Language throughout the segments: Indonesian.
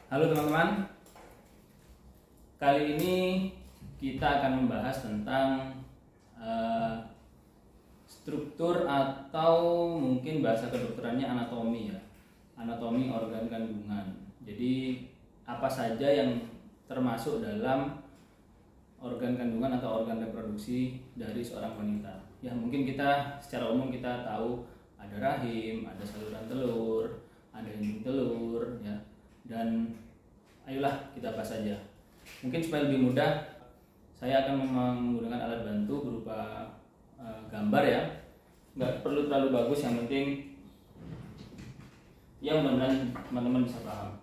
Halo teman-teman, kali ini kita akan membahas tentang struktur atau mungkin bahasa kedokterannya anatomi ya, anatomi organ kandungan. Jadi apa saja yang termasuk dalam organ kandungan atau organ reproduksi dari seorang wanita. Ya mungkin kita secara umum kita tahu ada rahim, ada saluran telur, ada indung telur ya. Dan ayolah kita bahas saja. Mungkin supaya lebih mudah, saya akan menggunakan alat bantu berupa gambar ya. Nggak perlu terlalu bagus, yang penting ya mudah-mudahan teman-teman bisa paham.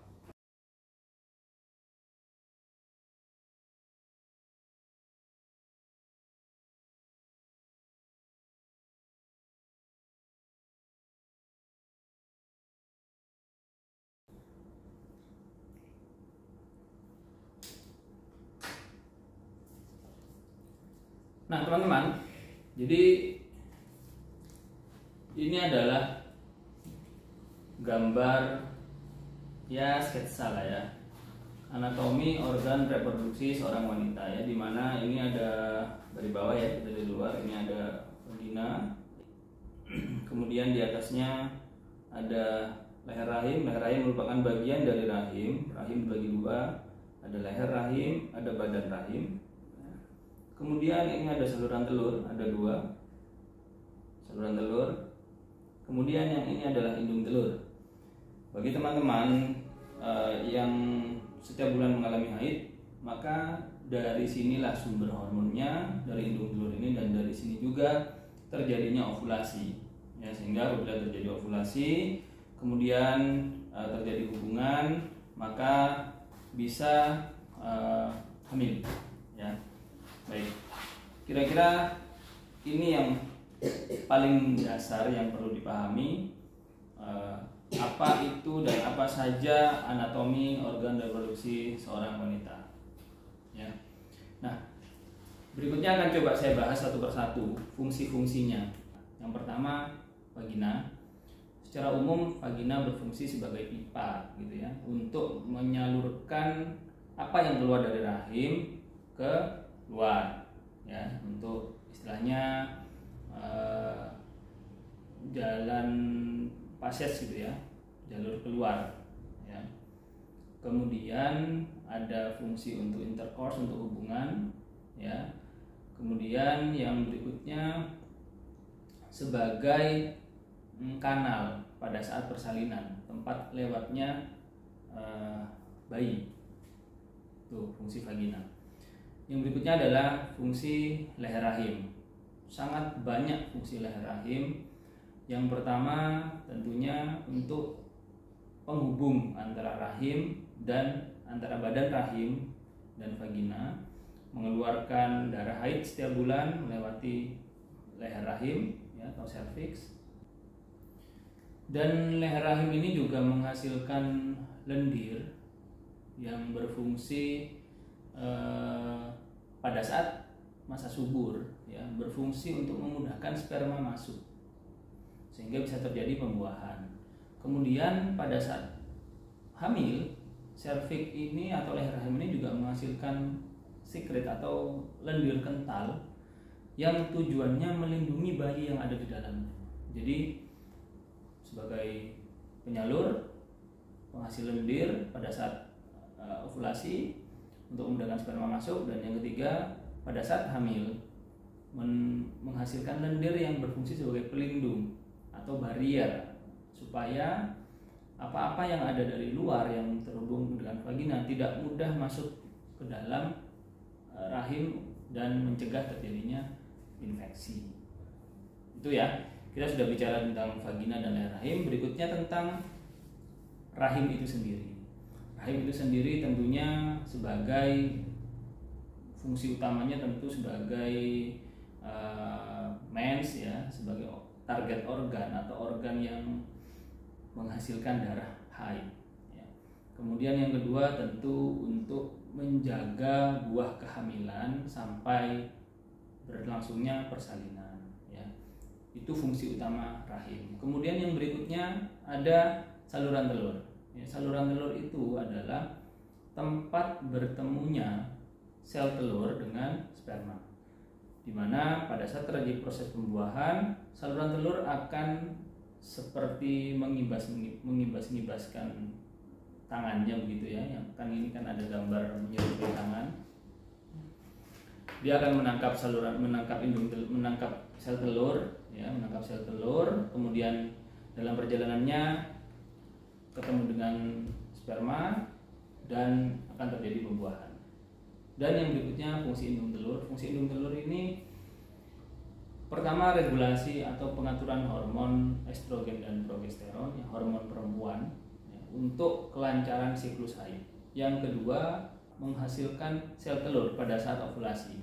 Nah teman-teman, jadi ini adalah gambar ya sketsa lah ya, anatomi organ reproduksi seorang wanita ya, dimana ini ada dari bawah ya, dari luar ini ada vagina, kemudian di atasnya ada leher rahim. Leher rahim merupakan bagian dari rahim. Rahim dibagi dua, ada leher rahim, ada badan rahim. Kemudian ini ada saluran telur, ada dua saluran telur. Kemudian yang ini adalah indung telur. Bagi teman-teman yang setiap bulan mengalami haid, maka dari sinilah sumber hormonnya, dari indung telur ini, dan dari sini juga terjadinya ovulasi. Ya, sehingga apabila terjadi ovulasi, kemudian terjadi hubungan, maka bisa hamil. Ya. Baik, kira-kira ini yang paling dasar yang perlu dipahami, apa itu dan apa saja anatomi organ reproduksi seorang wanita. Ya. Nah, berikutnya akan coba saya bahas satu persatu fungsi-fungsinya. Yang pertama, vagina. Secara umum vagina berfungsi sebagai pipa gitu ya, untuk menyalurkan apa yang keluar dari rahim ke luar ya, untuk istilahnya jalan pases gitu ya, jalur keluar ya. Kemudian ada fungsi untuk intercourse, untuk hubungan ya. Kemudian yang berikutnya sebagai kanal pada saat persalinan, tempat lewatnya bayi. Itu fungsi vagina. Yang berikutnya adalah fungsi leher rahim. Sangat banyak fungsi leher rahim. Yang pertama tentunya untuk penghubung antara rahim dan antara badan rahim dan vagina, mengeluarkan darah haid setiap bulan melewati leher rahim ya, atau cervix. Dan leher rahim ini juga menghasilkan lendir yang berfungsi pada saat masa subur ya, berfungsi untuk memudahkan sperma masuk sehingga bisa terjadi pembuahan. Kemudian pada saat hamil, serviks ini atau leher rahim ini juga menghasilkan sekret atau lendir kental yang tujuannya melindungi bayi yang ada di dalamnya. Jadi sebagai penyalur, penghasil lendir pada saat ovulasi untuk memudahkan sperma masuk, dan yang ketiga pada saat hamil menghasilkan lendir yang berfungsi sebagai pelindung atau barrier supaya apa-apa yang ada dari luar yang terhubung dengan vagina tidak mudah masuk ke dalam rahim dan mencegah terjadinya infeksi. Itu ya, kita sudah bicara tentang vagina dan leher rahim. Berikutnya tentang rahim itu sendiri. Rahim itu sendiri tentunya sebagai fungsi utamanya tentu sebagai mens ya, sebagai target organ atau organ yang menghasilkan darah haid ya. Kemudian yang kedua tentu untuk menjaga buah kehamilan sampai berlangsungnya persalinan ya. Itu fungsi utama rahim. Kemudian yang berikutnya ada saluran telur. Ya, saluran telur itu adalah tempat bertemunya sel telur dengan sperma, dimana pada saat terjadi proses pembuahan, saluran telur akan seperti mengibaskan tangannya begitu ya. Yang kan ini kan ada gambar menyerupai tangan. Dia akan menangkap sel telur, ya, menangkap sel telur. Kemudian dalam perjalanannya ketemu dengan sperma dan akan terjadi pembuahan. Dan yang berikutnya fungsi indung telur. Fungsi indung telur ini pertama regulasi atau pengaturan hormon estrogen dan progesteron, ya, hormon perempuan, ya, untuk kelancaran siklus haid. Yang kedua, menghasilkan sel telur pada saat ovulasi,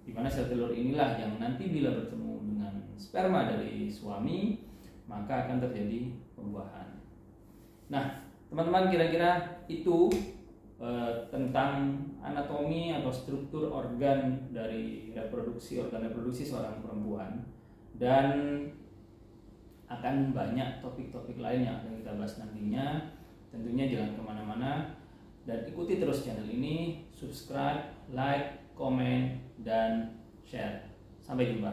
di mana sel telur inilah yang nanti bila bertemu dengan sperma dari suami maka akan terjadi pembuahan. Nah, teman-teman, kira-kira itu tentang anatomi atau struktur organ reproduksi seorang perempuan, dan akan banyak topik-topik lain yang akan kita bahas nantinya. Tentunya jangan kemana-mana dan ikuti terus channel ini, subscribe, like, komen, dan share. Sampai jumpa.